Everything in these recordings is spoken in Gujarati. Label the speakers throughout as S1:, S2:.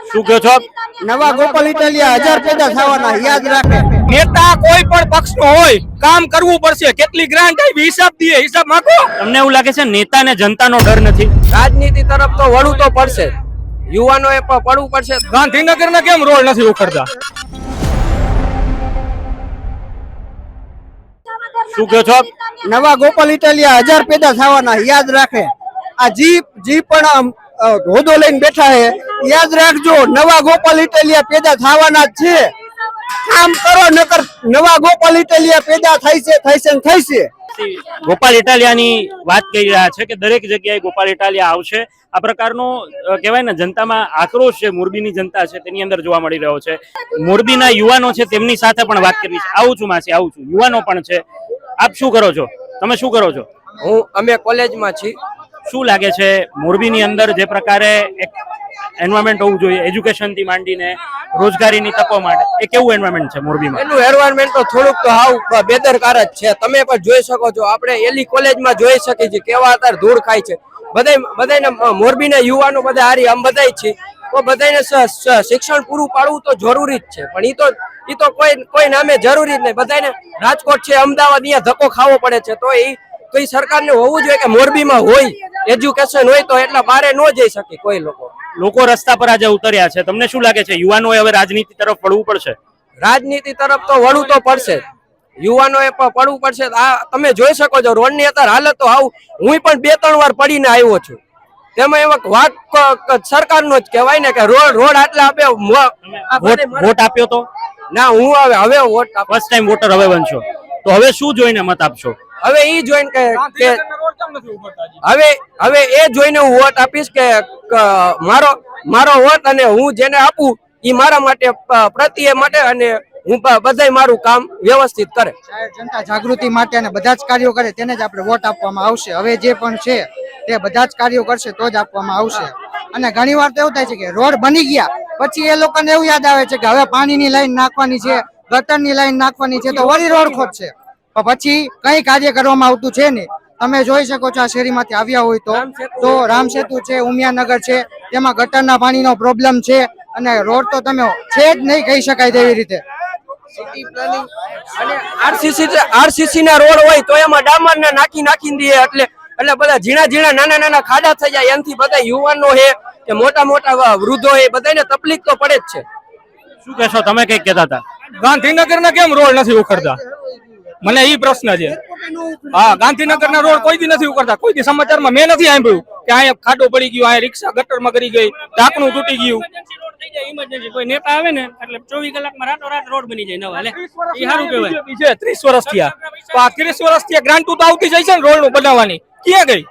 S1: શું કહો છો?
S2: નવા ગોપાલ ઇટાલિયા 1000 પેદા થવાના, યાદ રાખે.
S3: નેતા કોઈ પણ પક્ષનો હોય કામ કરવું પડશે. કેટલી ગ્રાન્ટ આવી હિસાબ દે, હિસાબ માંગો.
S1: તમને એવું લાગે છે નેતાને જનતાનો ડર નથી?
S4: રાજનીતિ તરફ તો વળવું તો પડશે, યુવાનોએ પણ પડવું પડશે.
S3: ગાંધીનગરના કેમ રોડ નથી ઉખડતા?
S1: શું કહો છો?
S2: નવા ગોપાલ ઇટાલિયા 1000 પેદા થવાના, યાદ રાખે. આ જી પણ હોદો લઈને બેઠા છે, યાદ રાખજો. નવા ગોપાલ ઇટાલિયા પેદા થવાના જ છે. કામ કરો, નકર નવા ગોપાલ ઇટાલિયા પેદા થાય છે.
S1: ગોપાલ ઇટાલિયાની વાત કરી રહ્યા છે કે દરેક જગ્યાએ ગોપાલ ઇટાલિયા આવશે. આ પ્રકારનો કહેવાય ને જનતામાં આક્રોશ છે, મોરબીની જનતા છે તેની અંદર જોવા મળી રહ્યો છે. મોરબીના યુવાનો છે તેમની સાથે પણ વાત કરવી છે. આવું છું માસી, આવું છું. યુવાનો પણ છે. આપ શું કરો છો? તમે શું કરો છો?
S4: અમે કોલેજમાં છીએ.
S1: શું લાગે છે મોરબીની અંદર જે પ્રકારે એક એન્વાયરમેન્ટ હોવું જોઈએ, એજ્યુકેશન થી માંડીને રોજગારીની તકો માટે, એ કેવું એન્વાયરમેન્ટ છે મોરબીમાં?
S4: એનું એન્વાયરમેન્ટ તો થોડુંક તો હાવ બેદરકાર જ છે. તમે પણ જોઈ શકો છો, આપણે એલી કોલેજમાં જોઈ શકીએ છીએ કેવા અત્યારે ધૂળ ખાય છે. બધાને મોરબીના યુવાનો બધા હારી આમ બધાય છે, તો બધાને શિક્ષણ પૂરું પાડવું તો જરૂરી જ છે. પણ ઈ તો કોઈ નામે જરૂરી જ નહીં. બધાને રાજકોટ છે, અમદાવાદ, અહીંયા ધક્કો ખાવો પડે છે. તો એ સરકારને હોવું જોઈએ કે મોરબીમાં હોય એજ્યુકેશન હોય તો એટલા બારે ન જઈ શકે કોઈ
S1: લોકો રસ્તા પર આજે ઉતર્યા છે. તમને શું લાગે છે યુવાનોએ હવે રાજનીતિ તરફ વળવું પડશે?
S4: રાજનીતિ તરફ તો વળવું તો પડશે, યુવાનોએ પણ પડવું પડશે. આ તમે જોઈ શકો છો રોડની અત્યારે હાલત તો આવું. હું પણ 2-3 વાર પડીને આવ્યો છું. તેમાં એવા વાત સરકારનો જ કહેવાય ને કે રોડ આટલા આપે.
S1: વોટ આપ્યો તો
S4: ના, હું હવે વોટ
S1: ફર્સ્ટ ટાઈમ વોટર હવે બનશો, તો હવે શું જોઈને મત આપશો?
S4: હવે એ જોઈને કે હવે એ જોઈને હું વોટ આપીશ કે મારો વોટ અને હું જેને આપું એ મારા માટે પ્રત્યે માટે અને હું બધાય મારું કામ વ્યવસ્થિત કરે.
S2: જનતા જાગૃતિ માટે અને બધા જ કાર્યો કરે તેને જ આપણે વોટ આપવામાં આવશે. હવે જે પણ છે તે બધા જ કાર્યો કરશે તો જ આપવામાં આવશે. અને ઘણી વાર તો એવું થાય છે કે રોડ બની ગયા પછી એ લોકોને એવું યાદ આવે છે કે હવે પાણીની લાઈન નાખવાની છે, ગટરની લાઈન નાખવાની છે, તો વળી રોડ ખોદશે. પછી કઈ કાર્ય કરવામાં આવતું છે નહીં. તમે જોઈ શકો છો આ શેરીમાંથી આવ્યા હોય તો રામસેતુ છે, ઉમિયાનગર છે, તેમાં ગટરના પાણીનો પ્રોબ્લેમ છે અને રોડ તો તમે છે જ નહીં કહી શકાય તેવી રીતે.
S4: સિટી પ્લાનિંગ અને આરસીસી ના રોડ હોય તો એમાં ડામર ને નાખીને દે એટલે બધા ઝીણા નાના ખાડા થઈ જાય. એનાથી બધા યુવાનો છે કે મોટા વૃદ્ધો એ બધાને તકલીફ તો પડે જ છે.
S1: શું કહેશો તમે? કઈક કહેતા હતા
S3: ગાંધીનગરના કેમ રોડ નથી ઉખડતા? મને ઈ પ્રશ્ન છે. હા, ગાંધીનગરના રોડ કોઈ દી નથી ઉખડતા. કોઈ દી સમાચારમાં મેં નથી સાંભળ્યું કે અહીંયા ખાડો પડી ગયો, અહીંયા રિક્ષા ગટરમાં કરી ગઈ, ઢાંકણું તૂટી ગયું.
S5: કોઈ નેતા આવે ને એટલે 24 કલાકમાં રાતોરાત રોડ બની જાય નવા. લે એ સારું કહેવાય.
S3: 30 વર્ષ થયા તો આ 30 વર્ષ થયા ગ્રાન્ટ તો આવતી જાય છે ને રોડ નું બનાવવાની. ક્યાં ગઈ?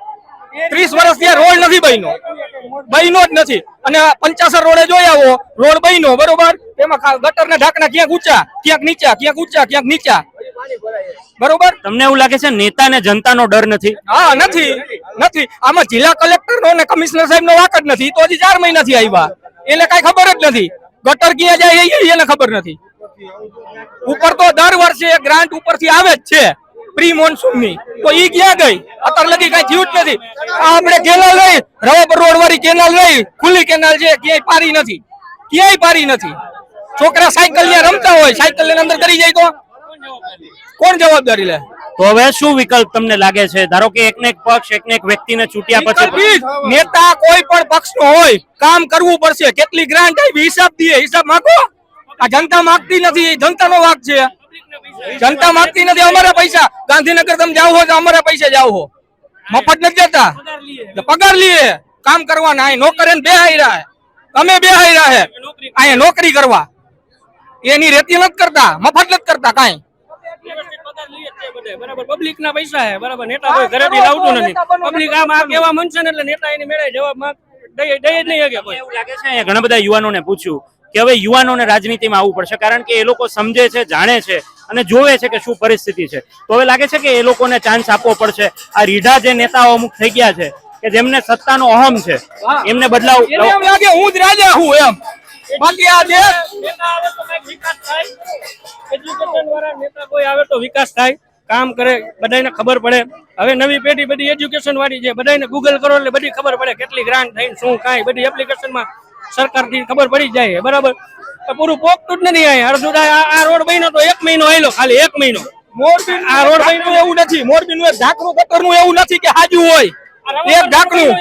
S3: 30 વર્ષ થયા રોડ નથી બન્યો જ નથી. અને 55 રોડે જોઈ આવો, રોડ બન્યો બરોબર, એમાં ગટર ના ઢાંકણા ક્યાંક ઊંચા, ક્યાંક નીચા, ક્યાંક ઊંચા, ક્યાંક નીચા. બરોબર.
S1: તમને એવું લાગે છે નેતાને જનતાનો ડર નથી?
S3: હા, નથી. આમાં જિલ્લા કલેક્ટર નો ને કમિશનર સાહેબ નો વાક જ નથી. તો હજી 4 મહિનાથી આવ્યા, એને કઈ ખબર જ નથી. ગટર ક્યાં જાય એને ખબર નથી. ઉપર તો દર વર્ષે ગ્રાન્ટ ઉપરથી આવે જ છે પ્રી મોન્સૂન ની, તો ઈ ક્યાં ગઈ? અત્યારે લગી કઈ થયું જ નથી. આપણે કેનાલ લઈ, રવાપર રોડ વાળી કેનાલ લઈ, ખુલ્લી કેનાલ છે, ક્યાંય પારી નથી. છોકરા સાયકલ ત્યાં રમતા હોય, સાયકલ લઈને અંદર કરી જાય તો કોણ જવાબદારી લે?
S1: તો હવે શું વિકલ્પ તમને લાગે છે? ધારો કે એકને એક પક્ષ, એકને એક વ્યક્તિને છૂટ્યા પછી
S3: નેતા કોઈ પણ પક્ષનો હોય કામ કરવું પડશે. કેટલી ગ્રાન્ટ આવી હિસાબ દે, હિસાબ માંગો. આ જનતા માંગતી નથી, જનતાનો વાક છે. જનતા માંગતી નથી અમારા પૈસા. ગાંધીનગર તમે જાવ હો તો અમારા પૈસા જાવ હો, મફત નથી દેતા. પગાર લઈએ કામ કરવાના. અહીં નોકર બે હાયરા, અમે બે હાયરા હે અહીંયા નોકરી કરવા. એની રેતી નથી કરતા, મફત નથી કરતા કાંઈ.
S5: બરાબર, પબ્લિક ના પૈસા હે બરાબર. નેતા કોઈ ઘરેથી લાવતું નથી. પબ્લિક આમ આ કેવા મનશે ને એટલે નેતા એની મેળે જવાબ દઈ જ નહીં શકે કોઈ.
S1: એવું લાગે છે અહીંયા ઘણા બધા યુવાનોને પૂછ્યું કે હવે યુવાનોને રાજનીતિમાં આવવું પડશે, કારણ કે એ લોકો સમજે છે, જાણે છે અને જોવે છે કે શું પરિસ્થિતિ છે. તો હવે લાગે છે કે એ લોકોને ચાન્સ આપવો પડશે. આ રીઢા જે નેતાઓ અમુક થઈ ગયા છે કે જેમને સત્તાનો અહમ છે, એમને બદલાવ
S3: એમ લાગે હું જ રાજા હું એમ. બાકી આ દેશ
S5: નેતા આવે તો કઈ વિકાસ થાય. એજ્યુકેશન વાળા નેતા કોઈ આવે તો વિકાસ થાય, કામ કરે, બધાને ખબર પડે. હવે નવી પેઢી બધી એજ્યુકેશન વાળી છે, બધાને ગૂગલ કરો એટલે બધી ખબર પડે કેટલી ગ્રાન્ટ થઈને શું કાંઈ બધી એપ્લિકેશનમાં સરકારથી ખબર પડી જાય બરાબર. તો પૂરું પોકતું જ નથી અહીંયા અડધું આ રોડ બન્યો તો 1 મહિનો આયલો, ખાલી 1 મહિનો.
S3: મોરબી આ રોડ નું એવું નથી, મોરબી નું ઢાંકણું ગટરનું એવું નથી કે હાજુ હોય. એક ઢાંકણું,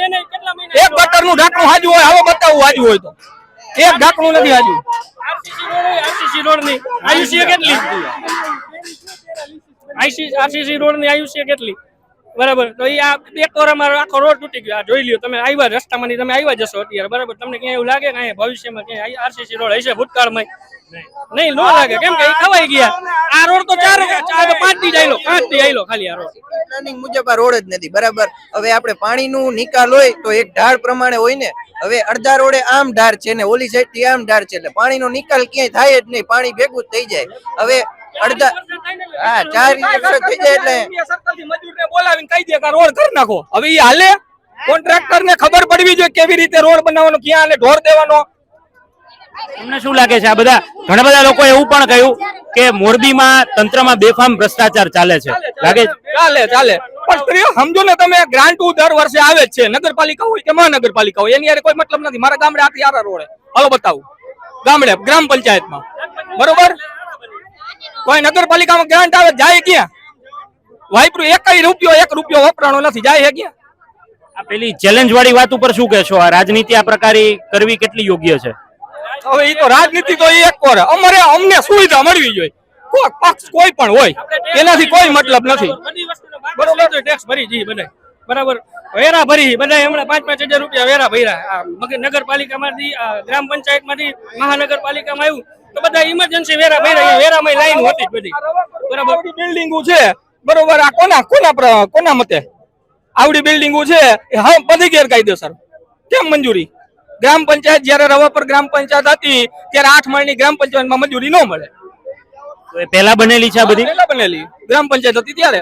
S3: એક ગટરનું ઢાંકણું હાજુ હોય. આવો બતાવું હાજુ હોય તો. એક ઢાંકણું નથી હાજુ.
S5: આરસીસી રોડ ની આયુષ્ય કેટલી? આરસીસી રોડ ની આયુષ્ય કેટલી? બરાબર. તો એ આ 1 વર્ષમાં આખો રોડ તૂટી ગયો. આ જોઈ લ્યો તમે, આવ્યા રસ્તામાં તમે આવ્યા જશો અત્યારે બરાબર. તમને ક્યાંય એવું લાગે કે ભવિષ્યમાં ક્યાંય આરસીસી રોડ હશે ભૂતકાળમાં? નહીં, નો લાગે. કેમ કે એ ખવાઈ ગયા. આ રોડ તો 4 5 દી આયલો, 5 દી આયલો ખાલી આ રોડ.
S6: પ્લાનિંગ મુજબ આ રોડ જ નથી બરાબર. હવે આપણે પાણીનું નિકાલ હોય તો એક ઢાળ પ્રમાણે હોય ને. હવે અડધા રોડે આમ ઢાર છે ને ઓલી સાઈડ થી આમ ઢાર છે, એટલે પાણીનો નિકાલ ક્યાંય થાય જ નહીં, પાણી ભેગું જ થઈ જાય. હવે અડધા હા 4 રીતે ખર્ચ થઈ જાય એટલે
S3: સરકારથી મજૂરને બોલાવીને કહી દે કે રોડ કરી નાખો. હવે ઈ હાલે? કોન્ટ્રાક્ટર ને ખબર પડવી જોઈએ કેવી રીતે રોડ બનાવવાનો, ક્યાં આને ઢોર દેવાનો.
S1: તમને શું લાગે છે? આ બધા ઘણા બધા લોકો એવું પણ કહ્યું કે મોરબીમાં તંત્રમાં બેફામ ભ્રષ્ટાચાર ચાલે છે, લાગે છે?
S3: ચાલે પણ સ્ત્રીઓ સમજો ને તમે, ગ્રાન્ટ દર વર્ષે આવે જ છે, નગરપાલિકા હોય કે મહાનગરપાલિકા હોય, એની હારે કોઈ મતલબ નથી. મારા ગામડે આથી આરા રોડ હાલો બતાવું, ગામડે ગ્રામ પંચાયતમાં બરોબર, કોઈ નગરપાલિકામાં ગ્રાન્ટ આવે જાય ક્યાં? વાપરું 1 રૂપિયો વપરાણો નથી, જાય ક્યાં?
S1: આ પેલી ચેલેન્જ વાળી વાત ઉપર શું કહેશો? આ રાજનીતિ આ પ્રકારે કરવી કેટલી યોગ્ય છે?
S3: હવે એ તો રાજનીતિ તો એક કરે, અમને સુવિધા મળવી જોઈએ. કોઈ પક્ષ કોઈ પણ હોય એનાથી કોઈ મતલબ નથી.
S5: બરોબર. ટેક્સ ભરી જઈએ બધા બરાબર, વેરા ભરી બધા. હમણાં 5-5 હજાર રૂપિયા વેરા ભર્યા નગરપાલિકામાંથી, ગ્રામ પંચાયતમાંથી મહાનગરપાલિકામાં આવ્યું તો બધા ઇમરજન્સી વેરા ભર્યા. વેરામાં લાઈન હતી જ બધી બરાબર.
S3: બિલ્ડિંગો છે બરોબર, આ કોના મતે આવડી બિલ્ડિંગો છે હા બધી ગેરકાયદેસર કેમ મંજૂરી? ગ્રામ પંચાયત જયારે રવાપર ગ્રામ પંચાયત હતી ત્યારે 8 માળની ગ્રામ પંચાયતમાં મંજૂરી ન મળે.
S1: તો એ પહેલા બનેલી છે આ બધી?
S3: પહેલા બનેલી ગ્રામ પંચાયત હતી ત્યારે.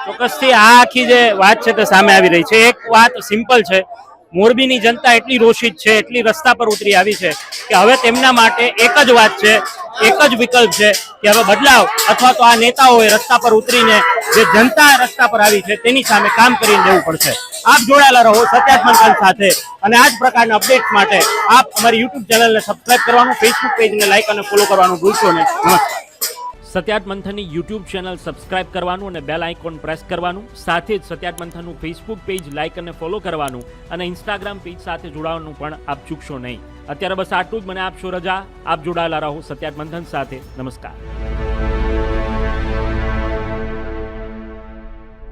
S1: ચોક્કસથી આ આખી જે વાત છે તે સામે આવી રહી છે. એક વાત સિમ્પલ છે, મોરબીની જનતા એટલી રોષિત છે, એટલી રસ્તા પર ઉતરી આવી છે કે હવે તેમના માટે એક જ વાત છે, એક જ વિકલ્પ છે કે હવે બદલાવ અથવા તો આ નેતાઓએ રસ્તા પર ઉતરીને જે જનતા રસ્તા પર આવી છે તેની સામે કામ કરીને દેવું પડશે. આપ જોડાયેલા રહો સત્યાત મંથન સાથે, અને આ જ પ્રકારના અપડેટ્સ માટે આપ અમારી યુટ્યુબ ચેનલને સબસ્ક્રાઇબ કરવાનું, ફેસબુક પેજને લાઇક અને ફોલો કરવાનું ભૂલશો નહીં. નમસ્કાર. સત્યાત મંથનની યુટ્યુબ ચેનલ સબસ્ક્રાઇબ કરવાનું અને બેલ આઇકોન પ્રેસ કરવાનું, સાથે જ સત્યાત મંથનનું ફેસબુક પેજ લાઇક અને ફોલો કરવાનું અને ઇન્સ્ટાગ્રામ પેજ સાથે જોડાવાનું પણ આપ ચૂકશો નહીં. અત્યારે બસ આટલું જ. મને આપશો રજા. આપ જોડાયેલા રહો સત્યાત મંથન સાથે. નમસ્કાર.